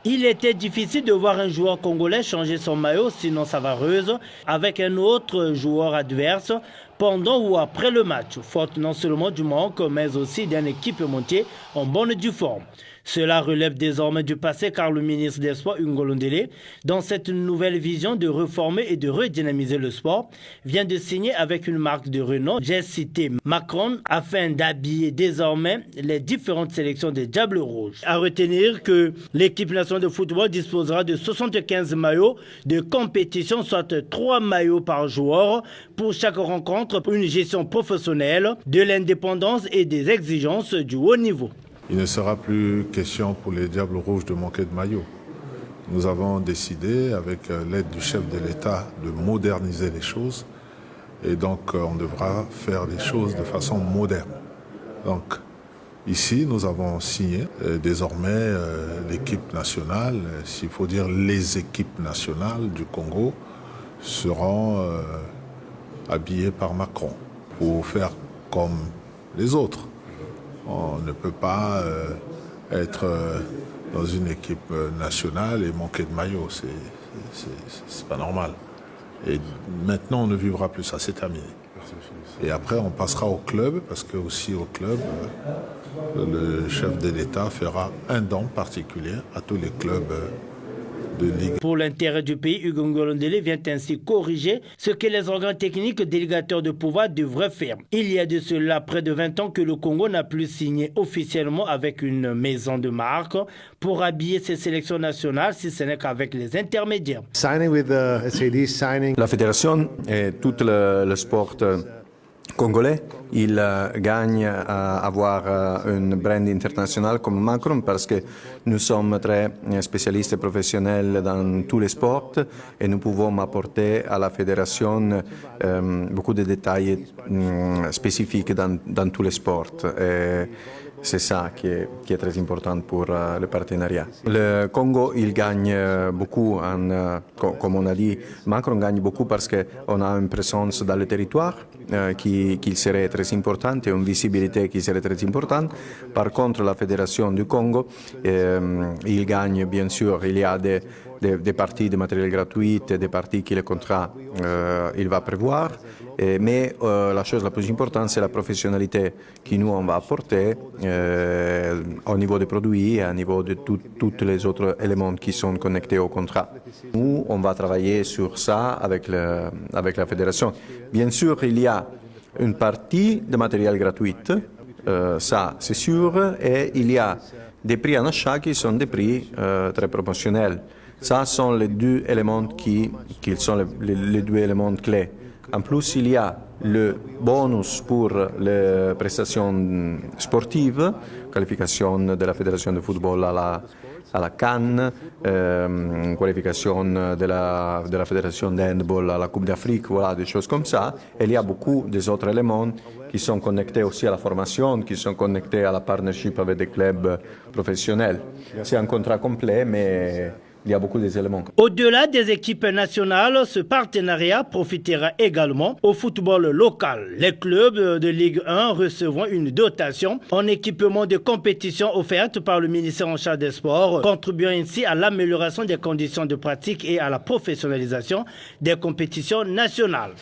Il était difficile de voir un joueur congolais changer son maillot, sinon Savareuse, avec un autre joueur adverse pendant ou après le match, faute non seulement du manque, mais aussi d'un équipementier en bonne due forme. Cela relève désormais du passé car le ministre des Sports, Ngolo Ndélé, dans cette nouvelle vision de reformer et de redynamiser le sport, vient de signer avec une marque de renom, j'ai cité Macron, afin d'habiller désormais les différentes sélections des Diables Rouges. À retenir que l'équipe nationale de football disposera de 75 maillots de compétition, soit 3 maillots par joueur pour chaque rencontre, pour une gestion professionnelle de l'indépendance et des exigences du haut niveau. Il ne sera plus question pour les Diables Rouges de manquer de maillot. Nous avons décidé, avec l'aide du chef de l'État, de moderniser les choses. Et donc, on devra faire les choses de façon moderne. Donc, ici, nous avons signé désormais l'équipe nationale, s'il faut dire les équipes nationales du Congo, seront habillées par Macron pour faire comme les autres. On ne peut pas être dans une équipe nationale et manquer de maillot, c'est pas normal. Et maintenant, on ne vivra plus ça, c'est terminé. Et après, on passera au club, parce que aussi au club, le chef de l'État fera un don particulier à tous les clubs de Ligue. Pour l'intérêt du pays, Ngolo Ndélé vient ainsi corriger ce que les organes techniques délégateurs de pouvoir devraient faire. Il y a de cela près de 20 ans que le Congo n'a plus signé officiellement avec une maison de marque pour habiller ses sélections nationales, si ce n'est qu'avec les intermédiaires. La fédération et tout le sport congolais, il gagne à avoir une brand internationale comme Macron parce que nous sommes très spécialistes et professionnels dans tous les sports et nous pouvons apporter à la fédération beaucoup de détails spécifiques dans tous les sports. Et c'est ça qui est très important pour le partenariat. Le Congo, il gagne beaucoup, comme on a dit, Macron gagne beaucoup parce qu'on a une présence dans le territoire qui serait très importante et une visibilité qui serait très importante. Par contre, la Fédération du Congo, il gagne bien sûr, il y a des parties de matériel gratuit, des parties que le contrat il va prévoir, mais la chose la plus importante, c'est la professionnalité que nous on va apporter au niveau des produits et au niveau de tous les autres éléments qui sont connectés au contrat. Nous, on va travailler sur ça avec la fédération. Bien sûr, il y a une partie de matériel gratuit, ça c'est sûr, et il y a des prix en achat qui sont des prix très promotionnels. Ça sont les deux éléments qui sont les deux éléments clés. En plus, il y a le bonus pour les prestations sportives, qualification de la Fédération de football à la CAN, qualification de la Fédération de handball à la Coupe d'Afrique, voilà, des choses comme ça. Et il y a beaucoup d'autres éléments qui sont connectés aussi à la formation, qui sont connectés à la partnership avec des clubs professionnels. C'est un contrat complet, mais il y a beaucoup d'éléments. Au-delà des équipes nationales, ce partenariat profitera également au football local. Les clubs de Ligue 1 recevront une dotation en équipement de compétition offerte par le ministère en charge des sports, contribuant ainsi à l'amélioration des conditions de pratique et à la professionnalisation des compétitions nationales.